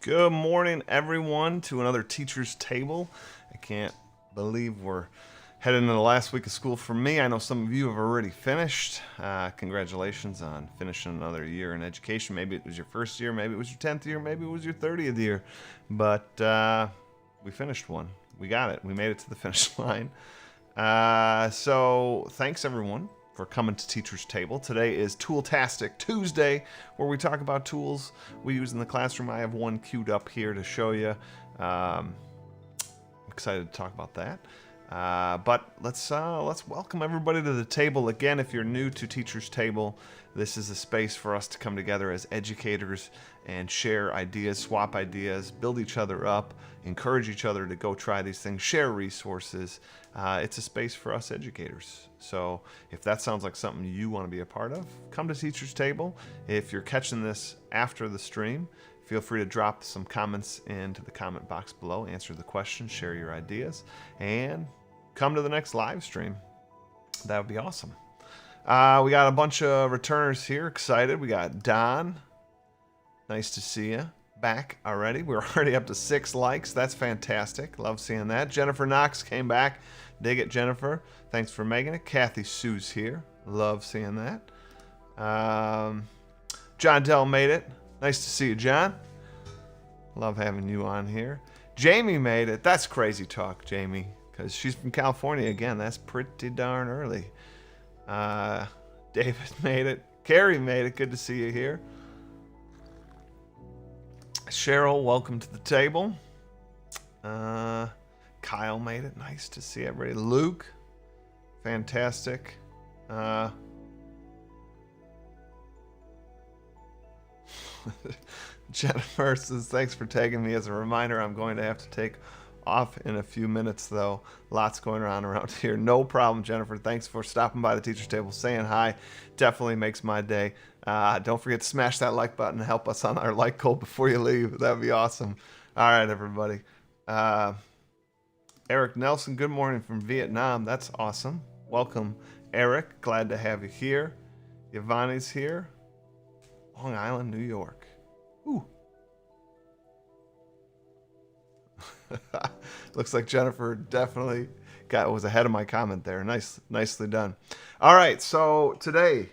Good morning, everyone, to another Teacher's Table. I can't believe we're heading into the last week of school for me. I know some of you have already finished. Congratulations on finishing another year in education. Maybe it was your first year, maybe it was your 10th year, maybe it was your 30th year. But we finished one. We got it. We made it to the finish line. So thanks, everyone, for coming to Teacher's Table. Today is Tool-Tastic Tuesday, where we talk about tools we use in the classroom. I have one queued up here to show you. I'm excited to talk about that. But let's welcome everybody to the table. Again, if you're new to Teacher's Table, this is a space for us to come together as educators and share ideas, swap ideas, build each other up, encourage each other to go try these things, share resources. It's a space for us educators. So if that sounds like something you want to be a part of, come to Teacher's Table. If you're catching this after the stream, feel free to drop some comments into the comment box below, answer the questions, share your ideas, and come to the next live stream. That would be awesome. We got a bunch of returners here. Excited. We got Don. Nice to see you back already. We're already up to 6 likes. That's fantastic. Love seeing that. Jennifer Knox came back. Dig it, Jennifer. Thanks for making it. Kathy Sue's here. Love seeing that. John Dell made it. Nice to see you, John. Love having you on here. Jamie made it. That's crazy talk, Jamie, because she's from California again. That's pretty darn early. David made it. Carrie made it. Good to see you here. Cheryl, welcome to the table. Kyle made it. Nice to see everybody. Luke, fantastic. Jennifer says, thanks for tagging me. As a reminder, I'm going to have to take off in a few minutes, though. Lots going on around here. No problem, Jennifer. Thanks for stopping by the Teacher's Table, saying hi. Definitely makes my day. Don't forget to smash that like button and help us on our like goal before you leave. That'd be awesome. All right, everybody. Eric Nelson, good morning from Vietnam. That's awesome. Welcome, Eric. Glad to have you here. Yvonne's here. Long Island, New York. Ooh. Looks like Jennifer definitely was ahead of my comment there. Nicely done. All right, so today,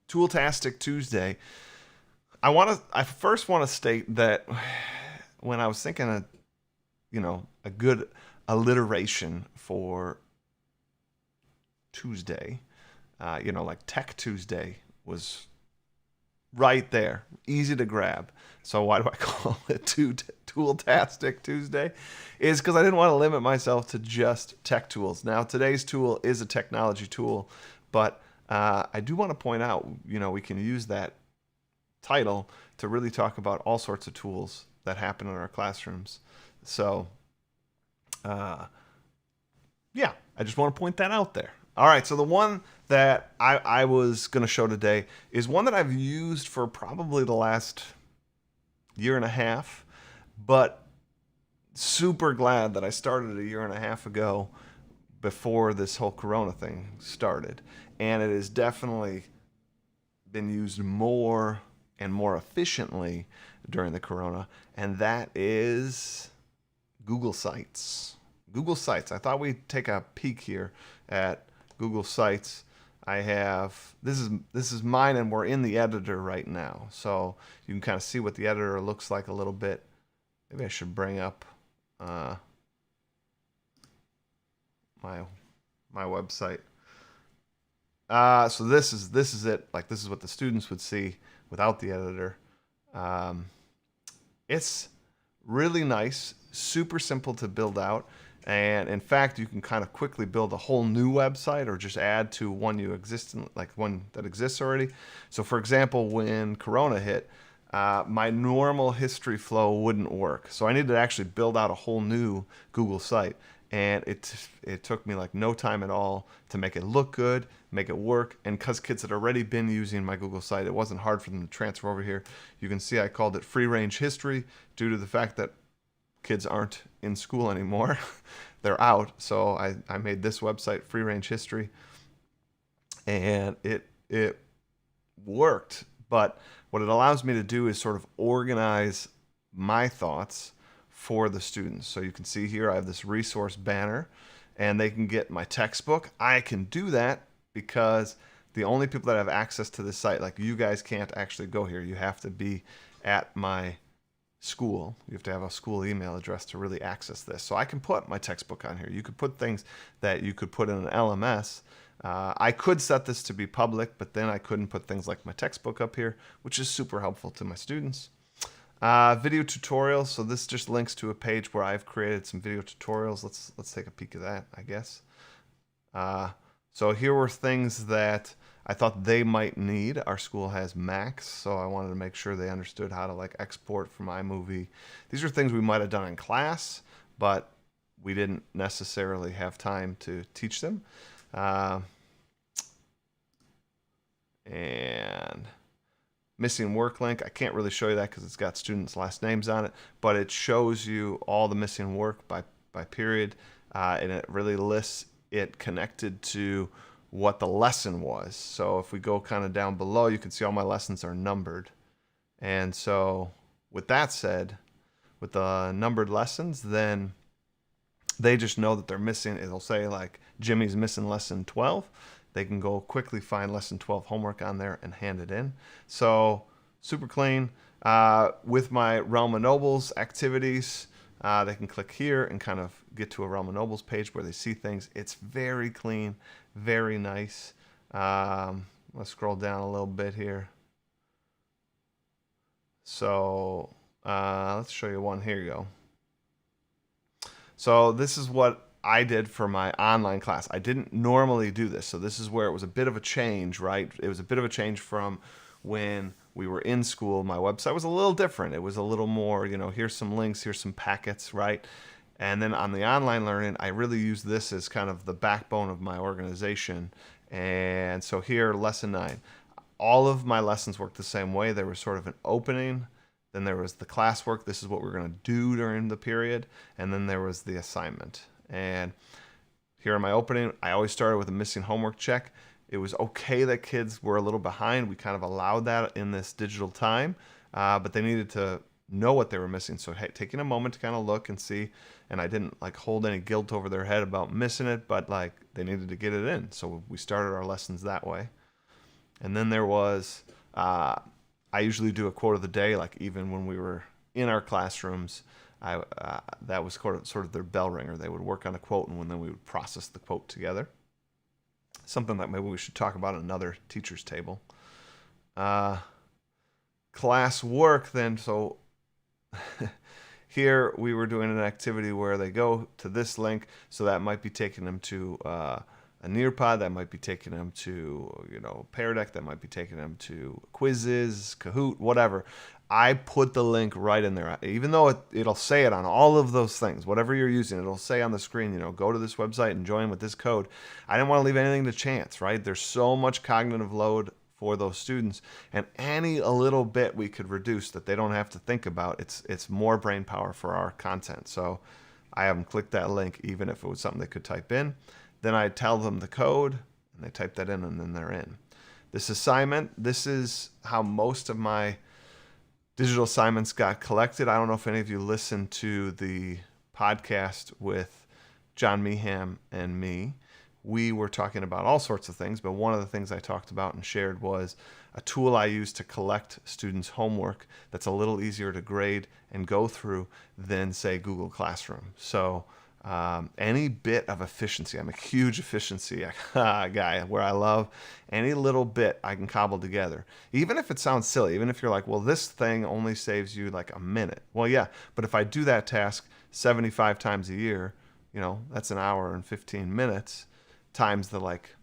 Tool-Tastic Tuesday. I first want to state that when I was thinking of, a good alliteration for Tuesday, like Tech Tuesday was right there, easy to grab. So why do I call it Tool-Tastic Tuesday? Is because I didn't want to limit myself to just tech tools. Now, today's tool is a technology tool, but I do want to point out, we can use that title to really talk about all sorts of tools that happen in our classrooms. So, yeah, I just want to point that out there. All right, so the one that I was going to show today is one that I've used for probably the last year and a half, but super glad that I started a year and a half ago before this whole Corona thing started. And it has definitely been used more and more efficiently during the Corona, and that is Google Sites. Google Sites. I thought we'd take a peek here at Google Sites. I have, this is mine, and we're in the editor right now. So you can kind of see what the editor looks like a little bit. Maybe I should bring up my website. So this is it. Like, this is what the students would see without the editor. It's really nice, super simple to build out. And in fact, you can kind of quickly build a whole new website or just add to one one that exists already. So for example, when Corona hit, my normal history flow wouldn't work. So I needed to actually build out a whole new Google site. And it took me like no time at all to make it look good, make it work. And because kids had already been using my Google site, it wasn't hard for them to transfer over here. You can see I called it Free Range History due to the fact that kids aren't in school anymore. They're out. So I made this website, Free Range History, and it worked. But what it allows me to do is sort of organize my thoughts for the students. So you can see here I have this resource banner, and they can get my textbook. I can do that because the only people that have access to this site, like you guys, can't actually go here. You have to be at my school. You have to have a school email address to really access this. So I can put my textbook on here. You could put things that you could put in an LMS. I could set this to be public, but then I couldn't put things like my textbook up here, which is super helpful to my students. Video tutorials. So this just links to a page where I've created some video tutorials. Let's take a peek at that, I guess. So here were things that I thought they might need. Our school has Macs, so I wanted to make sure they understood how to like export from iMovie. These are things we might have done in class, but we didn't necessarily have time to teach them. And missing work link. I can't really show you that because it's got students' last names on it, but it shows you all the missing work by period, and it really lists it connected to what the lesson was. So if we go kind of down below, you can see all my lessons are numbered. And so with that said, with the numbered lessons, then they just know that they're missing. It'll say like Jimmy's missing lesson 12. They can go quickly find lesson 12 homework on there and hand it in. So super clean. With my Realm of Nobles activities, they can click here and kind of get to a Realm of Nobles page where they see things. It's very clean, very nice. Let's scroll down a little bit here. So let's show you one. Here you go. So this is what I did for my online class. I didn't normally do this. So this is where it was a bit of a change, right? It was a bit of a change from when we were in school. My website was a little different. It was a little more, you know, here's some links, here's some packets, right? And then on the online learning, I really use this as kind of the backbone of my organization. And so here, lesson 9. All of my lessons worked the same way. There was sort of an opening, then there was the classwork. This is what we're going to do during the period. And then there was the assignment. And here in my opening, I always started with a missing homework check. It was okay that kids were a little behind. We kind of allowed that in this digital time, but they needed to know what they were missing. So hey, taking a moment to kind of look and see, and I didn't like hold any guilt over their head about missing it, but like they needed to get it in. So we started our lessons that way. And then there was, I usually do a quote of the day, like even when we were in our classrooms, that was sort of their bell ringer. They would work on a quote, and then we would process the quote together. Something that maybe we should talk about in another teacher's table. Class work then, so here we were doing an activity where they go to this link, so that might be taking them to a Nearpod, that might be taking them to, you know, Pear Deck, that might be taking them to quizzes, Kahoot, whatever. I put the link right in there. Even though it'll say it on all of those things, whatever you're using, it'll say on the screen, you know, go to this website and join with this code. I didn't want to leave anything to chance, right? There's so much cognitive load for those students, and a little bit we could reduce that they don't have to think about. It's more brain power for our content. So I have them click that link, even if it was something they could type in. Then I tell them the code, and they type that in, and then they're in. This assignment, this is how most of my digital assignments got collected. I don't know if any of you listened to the podcast with John Meeham and me. We were talking about all sorts of things, but one of the things I talked about and shared was a tool I use to collect students' homework that's a little easier to grade and go through than, say, Google Classroom. So any bit of efficiency, I'm a huge efficiency guy, where I love any little bit I can cobble together. Even if it sounds silly, even if you're like, well, this thing only saves you like a minute. Well, yeah, but if I do that task 75 times a year, you know, that's an hour and 15 minutes times the like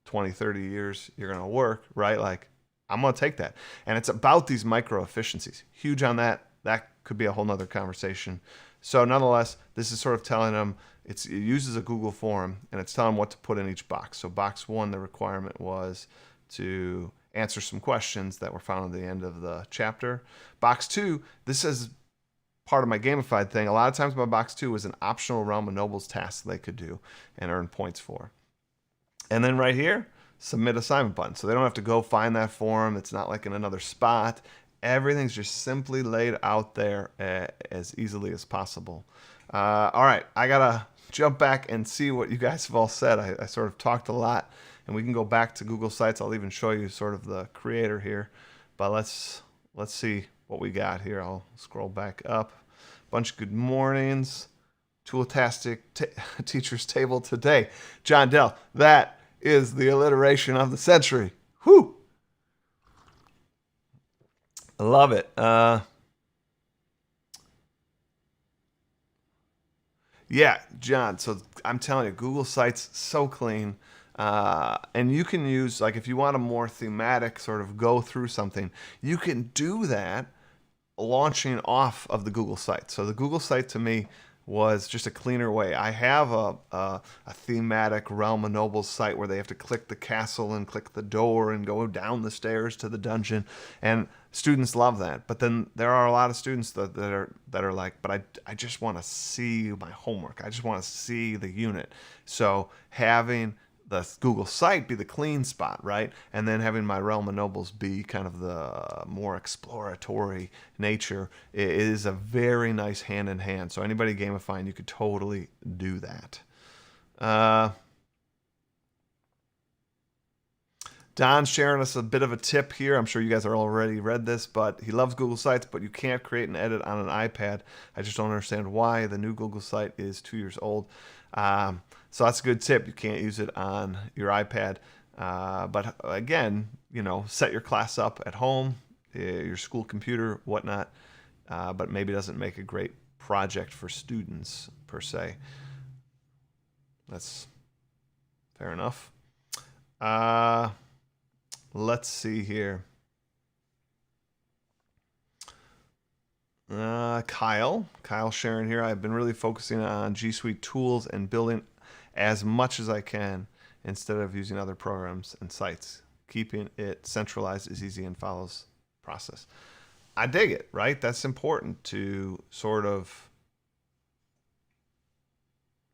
20, 30 years you're going to work, right? Like, I'm going to take that. And it's about these micro efficiencies. Huge on that. That could be a whole nother conversation. So nonetheless, this is sort of telling them, it uses a Google form, and it's telling them what to put in each box. So box 1, the requirement was to answer some questions that were found at the end of the chapter. Box 2, this is part of my gamified thing. A lot of times my box 2 was an optional Realm of Nobles task they could do and earn points for. And then right here, submit assignment button. So they don't have to go find that form. It's not like in another spot. Everything's just simply laid out there as easily as possible. All right, I gotta jump back and see what you guys have all said. I sort of talked a lot, and we can go back to Google Sites. I'll even show you sort of the creator here, but let's see what we got here. I'll scroll back up. Bunch of good mornings. Tool-Tastic teacher's table today. John Dell, that is the alliteration of the century. Whew! I love it. Yeah, John. So I'm telling you, Google Sites so clean, and you can use, like, if you want a more thematic sort of go through something, you can do that launching off of the Google site. So the Google site to me was just a cleaner way. I have a thematic Realm of Nobles site where they have to click the castle and click the door and go down the stairs to the dungeon, and students love that. But then there are a lot of students that are like, but I just want to see my homework. I just want to see the unit. So having the Google site be the clean spot, right? And then having my Realm of Nobles be kind of the more exploratory nature is a very nice hand in hand. So anybody gamifying, you could totally do that. Don's sharing us a bit of a tip here. I'm sure you guys are already read this, but he loves Google Sites, but you can't create and edit on an iPad. I just don't understand why. The new Google site is 2 years old. So that's a good tip. You can't use it on your iPad. But again, set your class up at home, your school computer, whatnot. But maybe it doesn't make a great project for students per se. That's fair enough. Let's see here. Kyle sharing here. I've been really focusing on G Suite tools and building as much as I can instead of using other programs and sites. Keeping it centralized is easy and follows process. I dig it, right? That's important to sort of,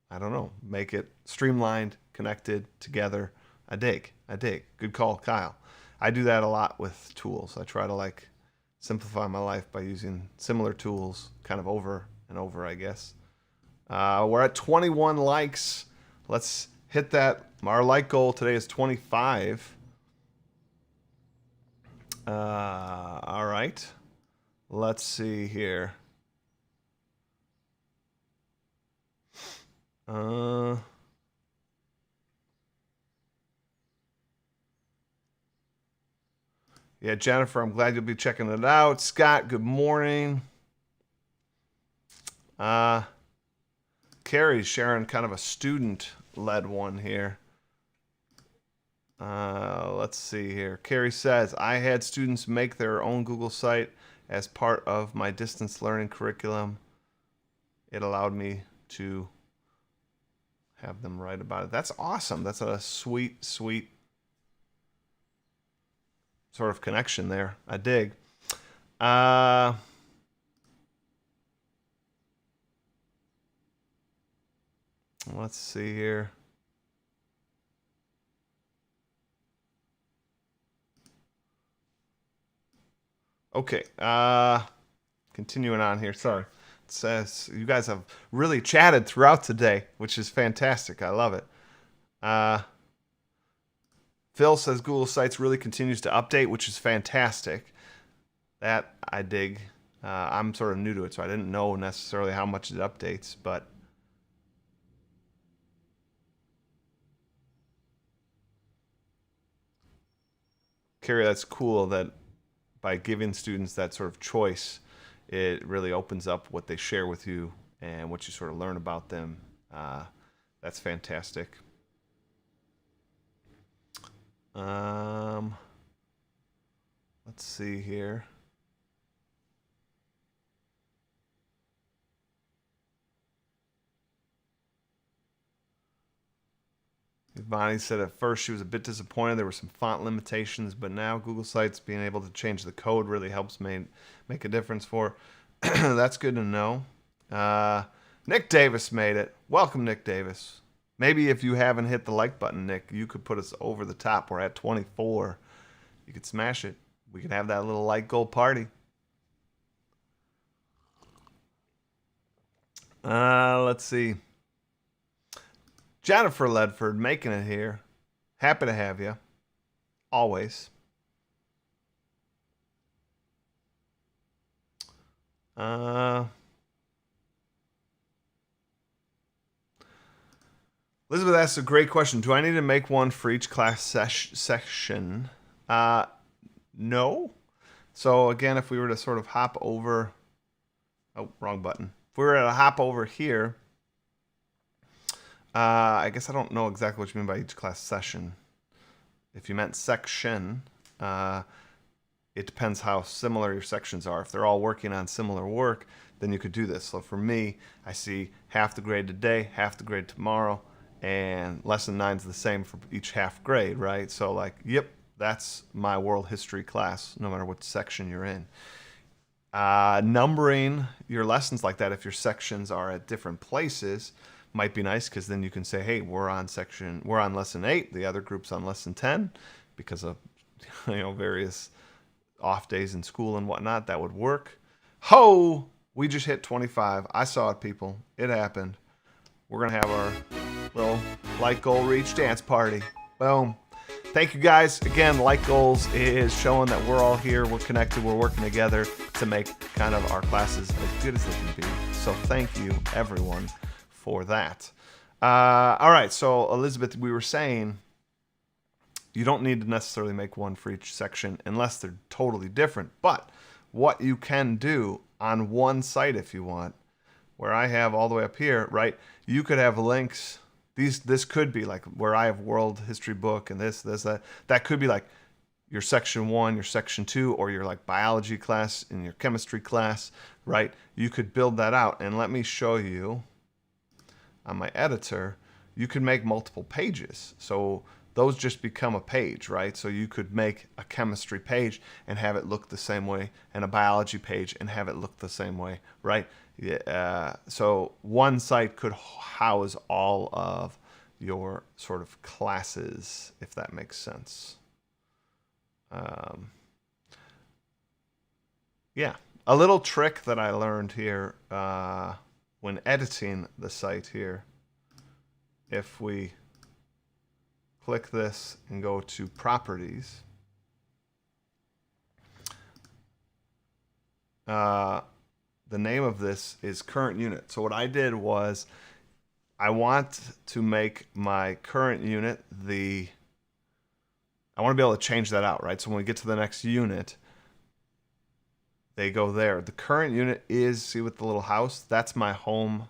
I don't know, make it streamlined, connected, together. I dig. Good call, Kyle. I do that a lot with tools. I try to simplify my life by using similar tools kind of over and over, I guess. We're at 21 likes. Let's hit that. Our like goal today is 25. All right. Let's see here. Yeah, Jennifer, I'm glad you'll be checking it out. Scott, good morning. Carrie's sharing kind of a student-led one here. Let's see here. Carrie says, I had students make their own Google site as part of my distance learning curriculum. It allowed me to have them write about it. That's awesome. That's a sweet sort of connection there. I dig. Let's see here. Okay. Continuing on here. Sorry. It says you guys have really chatted throughout today, which is fantastic. I love it. Phil says Google Sites really continues to update, which is fantastic. That I dig. I'm sort of new to it, so I didn't know necessarily how much it updates, but Carrie, that's cool that by giving students that sort of choice, it really opens up what they share with you and what you sort of learn about them. That's fantastic. Let's see here. Bonnie said at first she was a bit disappointed. There were some font limitations, but now Google Sites being able to change the code really helps make a difference for her. That's good to know. Nick Davis made it. Welcome, Nick Davis. Maybe if you haven't hit the like button, Nick, you could put us over the top. We're at 24. You could smash it. We could have that little like goal party. Let's see. Jennifer Ledford making it here. Happy to have you. Always. Elizabeth asks a great question. Do I need to make one for each class section? No. So again, if we were to sort of hop over, oh, wrong button. If we were to hop over here, I guess I don't know exactly what you mean by each class session. If you meant section, it depends how similar your sections are. If they're all working on similar work, then you could do this. So for me, I see half the grade today, half the grade tomorrow, and lesson 9's the same for each half grade, right? So like, yep, that's my world history class, no matter what section you're in. Numbering your lessons like that, if your sections are at different places, might be nice, because then you can say, hey, we're on lesson 8, the other group's on lesson 10, because of various off days in school and whatnot. That would work. Ho! We just hit 25. I saw it, people. It happened. We're gonna have our little like goal reach dance party. Boom. Thank you guys. Again, like goals is showing that we're all here, we're connected, we're working together to make kind of our classes as good as they can be. So thank you, everyone, for that. All right, so Elizabeth, we were saying you don't need to necessarily make one for each section unless they're totally different. But what you can do on one site, if you want, where I have all the way up here, right, you could have links. This could be like where I have world history book and this, that. That could be like your section 1, your section 2, or your like biology class and your chemistry class, right? You could build that out. And let me show you on my editor, you can make multiple pages. So those just become a page, right? So you could make a chemistry page and have it look the same way, and a biology page and have it look the same way, right? So one site could house all of your sort of classes, if that makes sense. Yeah, a little trick that I learned here when editing the site here, if we click this and go to properties, the name of this is current unit. So what I did was I want to make my current unit I want to be able to change that out, right? So when we get to the next unit, they go there. The current unit is, see with the little house, that's my home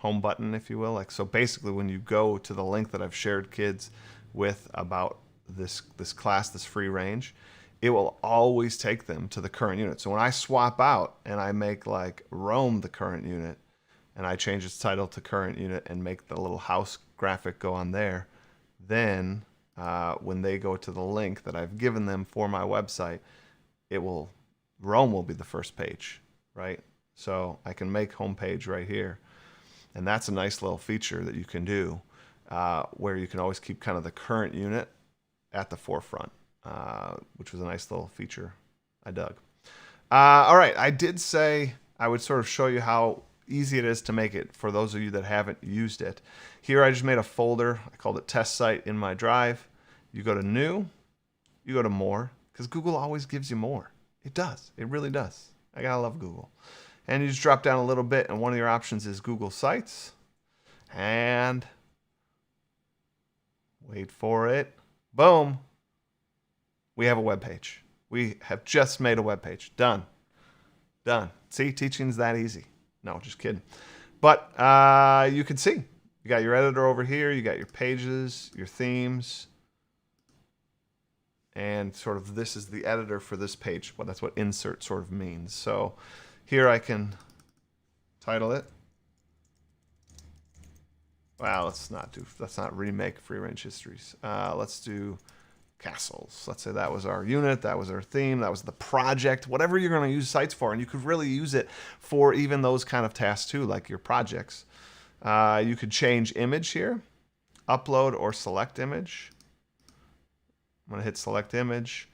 button, if you will. Like, so basically when you go to the link that I've shared kids with about this class, this free range, it will always take them to the current unit. So when I swap out and I make like Rome the current unit, and I change its title to current unit and make the little house graphic go on there, then when they go to the link that I've given them for my website, Rome will be the first page, right? So I can make homepage right here. And that's a nice little feature that you can do where you can always keep kind of the current unit at the forefront, which was a nice little feature I dug. All right, I did say I would sort of show you how easy it is to make it for those of you that haven't used it. Here I just made a folder. I called it test site in my drive. You go to new, you go to more, because Google always gives you more. It does. It really does. I gotta love Google. And you just drop down a little bit, and one of your options is Google Sites. And wait for it. Boom. We have a web page. We have just made a web page. Done. Done. See, teaching's that easy. No, just kidding. But you can see, you got your editor over here, you got your pages, your themes, and sort of this is the editor for this page. Well, that's what insert sort of means. So here I can title it. Well, let's not remake free range histories. Let's do castles. Let's say that was our unit, that was our theme, that was the project, whatever you're going to use sites for. And you could really use it for even those kind of tasks too, like your projects. You could change image here, upload or select image. I'm going to hit select image.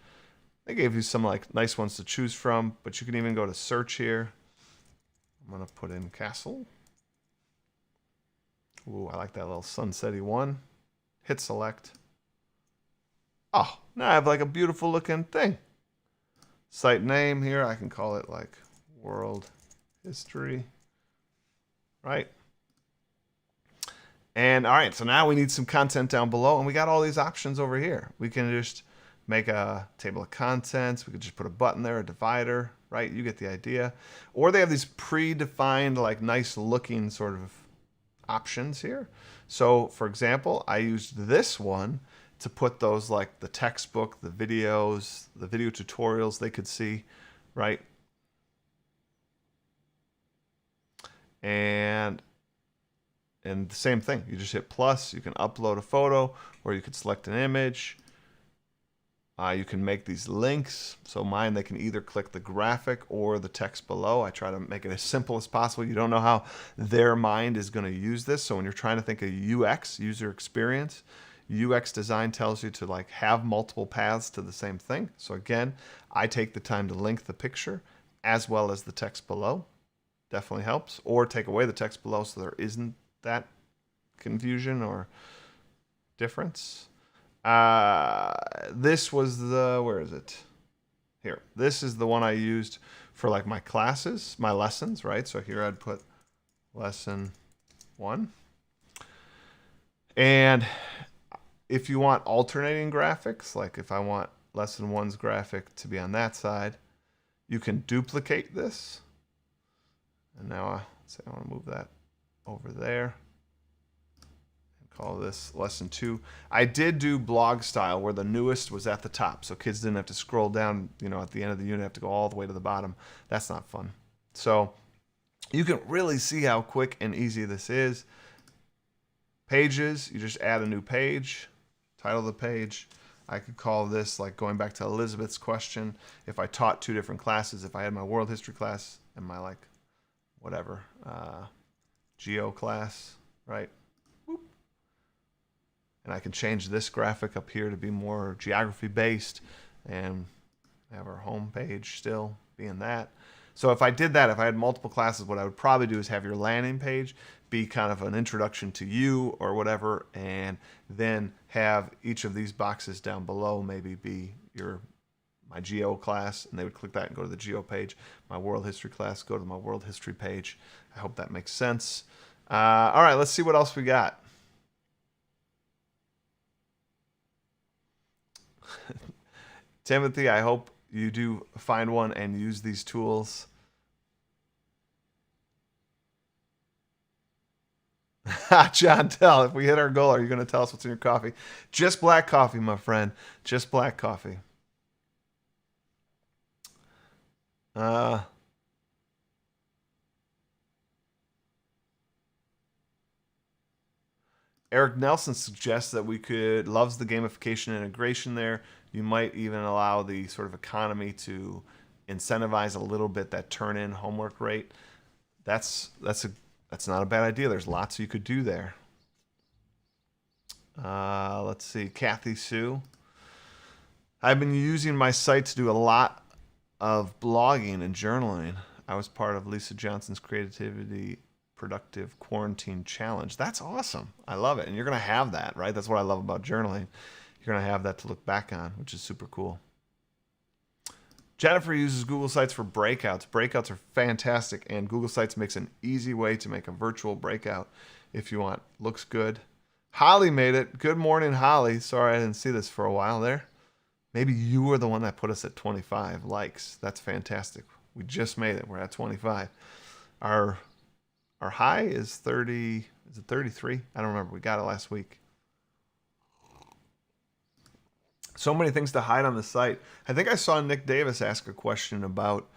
They gave you some like nice ones to choose from, but you can even go to search here. I'm I'm going to put in castle. Ooh, I like that little sunsetty one. Hit select. Oh, now I have like a beautiful looking thing. Site name here, I can call it like world history, right? And all right, so now we need some content down below, and we got all these options over here. We can just make a table of contents. We could just put a button there, a divider, right? You get the idea. Or they have these predefined, like nice looking sort of options here. So for example, I used this one to put those like the textbook, the videos, the video tutorials they could see, right? And the same thing, you just hit plus, you can upload a photo, or you could select an image. You can make these links. So mine, they can either click the graphic or the text below. I try to make it as simple as possible. You don't know how their mind is going to use this. So when you're trying to think of UX, user experience, UX design tells you to like have multiple paths to the same thing. So again, I take the time to link the picture as well as the text below. Definitely helps. Or take away the text below so there isn't that confusion or difference. This was the, where is it? Here. This is the one I used for like my classes, my lessons, right? So here I'd put lesson 1. And if you want alternating graphics, like if I want lesson 1's graphic to be on that side, you can duplicate this. And now let's say I want to move that over there. Call this lesson 2. I did do blog style where the newest was at the top, so kids didn't have to scroll down, you know, at the end of the unit, have to go all the way to the bottom. That's not fun. So you can really see how quick and easy this is. Pages, you just add a new page, title of the page. I could call this, like going back to Elizabeth's question, if I taught 2 different classes, if I had my world history class and my like whatever geo class, right? And I can change this graphic up here to be more geography based and have our home page still being that. So if I did that, if I had multiple classes, what I would probably do is have your landing page be kind of an introduction to you or whatever, and then have each of these boxes down below maybe be my geo class, and they would click that and go to the geo page. My world history class, go to my world history page. I hope that makes sense. All right, let's see what else we got. Timothy, I hope you do find one and use these tools. John Tell, if we hit our goal, are you going to tell us what's in your coffee? Just black coffee, my friend. Just black coffee. Eric Nelson suggests that we could, loves the gamification integration there. You might even allow the sort of economy to incentivize a little bit that turn-in homework rate. That's not a bad idea. There's lots you could do there. Let's see, Kathy Sue. I've been using my site to do a lot of blogging and journaling. I was part of Lisa Johnson's Creativity Productive Quarantine Challenge. That's awesome. I love it. And you're going to have that, right? That's what I love about journaling. You're going to have that to look back on, which is super cool. Jennifer uses Google Sites for breakouts. Breakouts are fantastic, and Google Sites makes an easy way to make a virtual breakout if you want. Looks good. Holly made it. Good morning, Holly. Sorry I didn't see this for a while there. Maybe you were the one that put us at 25 likes. That's fantastic. We just made it. We're at 25. Our high is 30. Is it 33? I don't remember. We got it last week. So many things to hide on the site. I think I saw Nick Davis ask a question about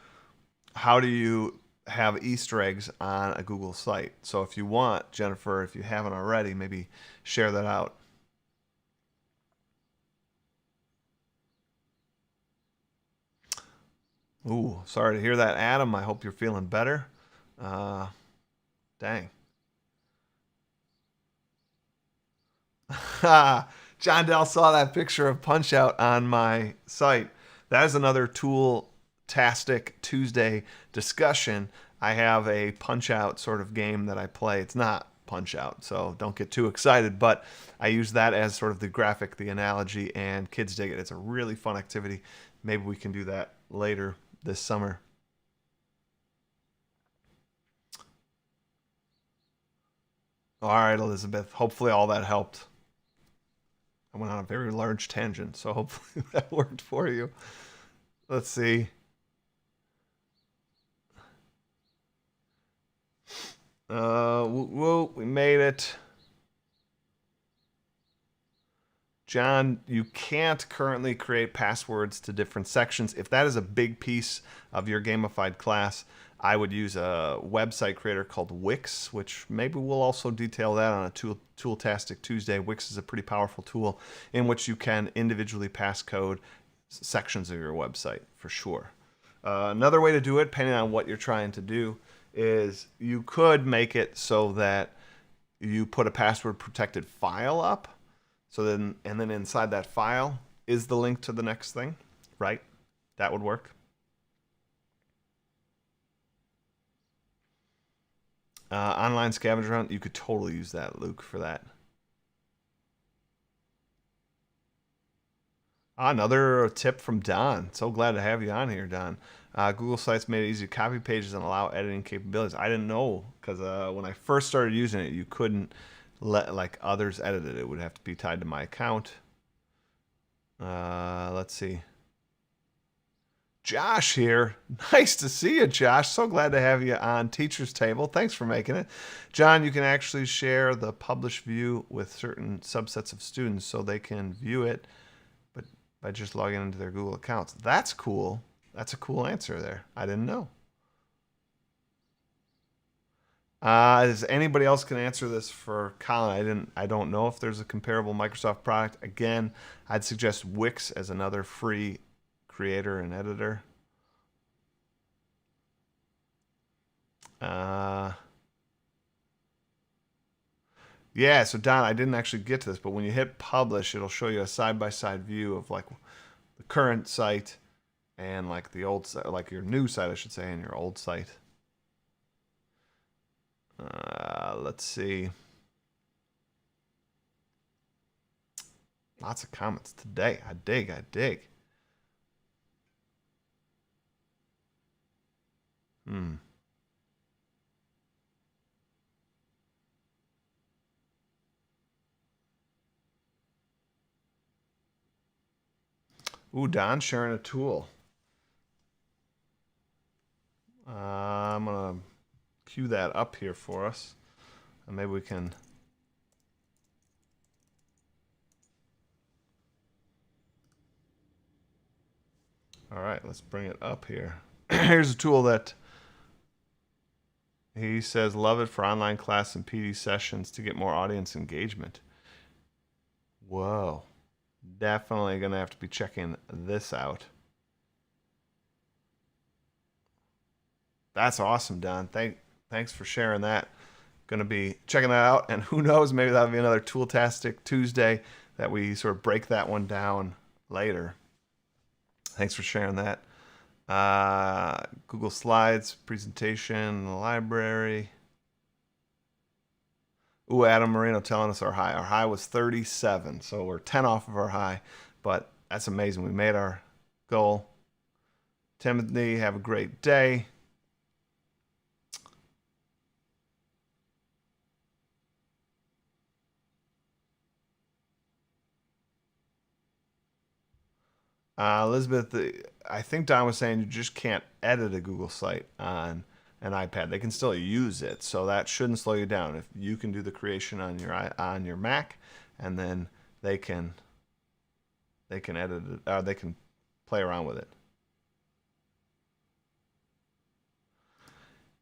how do you have Easter eggs on a Google site. So if you want, Jennifer, if you haven't already, maybe share that out. Ooh, sorry to hear that, Adam. I hope you're feeling better. Dang. John Dell saw that picture of Punch Out on my site. That is another Tool-Tastic Tuesday discussion. I have a Punch-Out sort of game that I play. It's not Punch-Out, so don't get too excited, but I use that as sort of the graphic, the analogy, and kids dig it. It's a really fun activity. Maybe we can do that later this summer. All right, Elizabeth. Hopefully all that helped. I went on a very large tangent, so hopefully that worked for you. Let's see. Whoa, we made it. John, you can't currently create passwords to different sections. If that is a big piece of your gamified class, I would use a website creator called Wix, which maybe we'll also detail that on a Tool-Tastic Tuesday. Wix is a pretty powerful tool in which you can individually passcode sections of your website, for sure. Another way to do it, depending on what you're trying to do, is you could make it so that you put a password protected file up. So then, and then inside that file is the link to the next thing, right? That would work. Online scavenger hunt, you could totally use that, Luke, for that. Another tip from Don. So glad to have you on here, Don. Google Sites made it easy to copy pages and allow editing capabilities. I didn't know, because when I first started using it, you couldn't let like others edit it. It would have to be tied to my account. Let's see. Josh here. Nice to see you, Josh. So glad to have you on Teacher's Table. Thanks for making it. John, you can actually share the published view with certain subsets of students so they can view it, but by just logging into their Google accounts. That's cool. That's a cool answer there. I didn't know. Does anybody else can answer this for Colin? I don't know if there's a comparable Microsoft product. Again, I'd suggest Wix as another free creator and editor. Yeah, so Don, I didn't actually get to this, but when you hit publish, it'll show you a side-by-side view of like the current site and like the old site, like your new site, I should say, and your old site. Let's see. Lots of comments today. I dig, I dig. Ooh, Don sharing a tool. I'm going to cue that up here for us. And maybe we can... All right, let's bring it up here. Here's a tool that he says, love it for online class and PD sessions to get more audience engagement. Whoa. Definitely going to have to be checking this out. That's awesome, Don. Thanks for sharing that. Going to be checking that out, and who knows, maybe that'll be another Tool-Tastic Tuesday that we sort of break that one down later. Thanks for sharing that. Google Slides, presentation, library. Ooh, Adam Marino telling us our high. Our high was 37, so we're 10 off of our high, but that's amazing. We made our goal. Timothy, have a great day. Elizabeth, I think Don was saying you just can't edit a Google site on an iPad. They can still use it, so that shouldn't slow you down. If you can do the creation on your Mac, and then they can edit it. They can play around with it.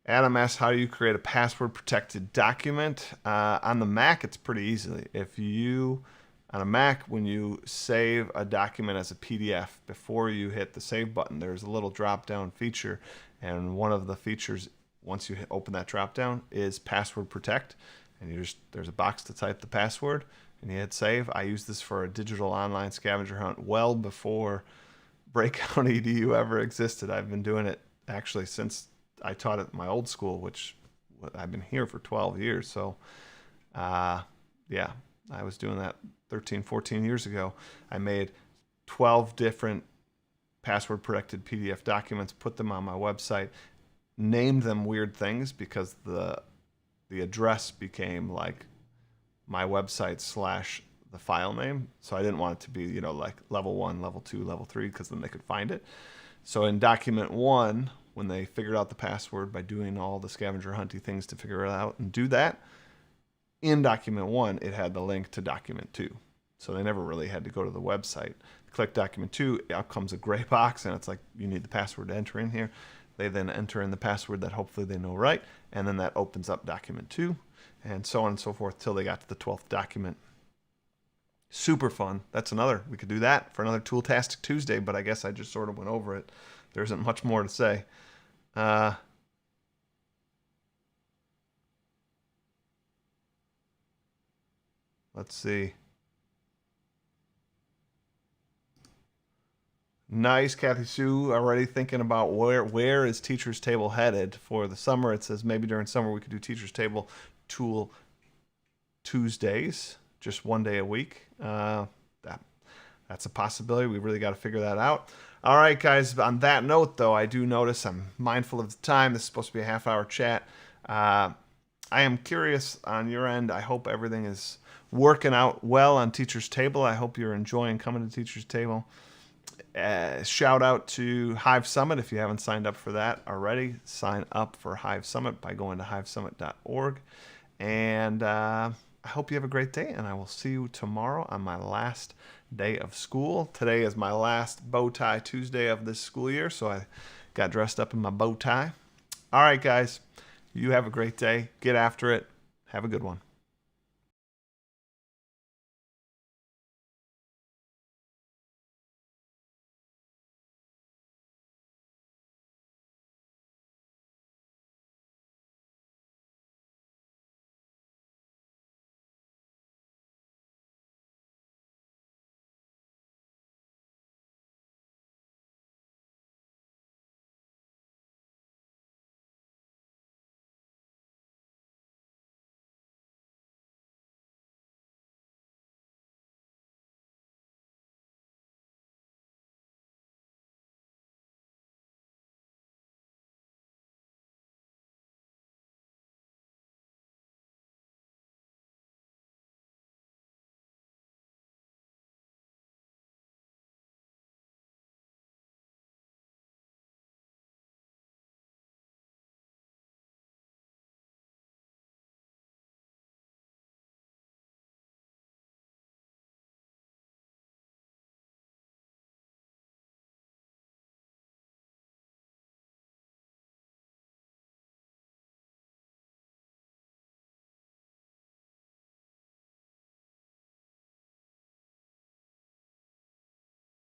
Adam asks, how do you create a password protected document? On the Mac, it's pretty easy. If you on a Mac, when you save a document as a PDF, before you hit the save button, there's a little drop-down feature, and one of the features, once you open that drop-down, is password protect, and there's a box to type the password, and you hit save. I used this for a digital online scavenger hunt well before Breakout EDU ever existed. I've been doing it actually since I taught at my old school, which I've been here for 12 years. So, yeah, I was doing that 13, 14 years ago. I made 12 different password protected PDF documents, put them on my website, named them weird things because the address became like my website / the file name. So I didn't want it to be, like level 1, level 2, level 3, because then they could find it. So in document 1, when they figured out the password by doing all the scavenger hunty things to figure it out and do that, in document 1, it had the link to document 2. So they never really had to go to the website. Click document 2, out comes a gray box, and it's like, you need the password to enter in here. They then enter in the password that hopefully they know right, and then that opens up document 2, and so on and so forth till they got to the 12th document. Super fun. That's another. We could do that for another Tool-Tastic Tuesday, but I guess I just sort of went over it. There isn't much more to say. Let's see. Nice, Kathy Sue. Already thinking about where is Teacher's Table headed for the summer. It says maybe during summer we could do Teacher's Table Tool Tuesdays, just one day a week. That's a possibility. We really got to figure that out. All right, guys. On that note, though, I do notice I'm mindful of the time. This is supposed to be a half-hour chat. I am curious on your end. I hope everything is working out well on Teacher's Table. I hope you're enjoying coming to Teacher's Table. Shout out to Hive Summit. If you haven't signed up for that already, sign up for Hive Summit by going to hivesummit.org. And I hope you have a great day, and I will see you tomorrow on my last day of school. Today is my last bow tie Tuesday of this school year, so I got dressed up in my bow tie. All right, guys, you have a great day. Get after it. Have a good one.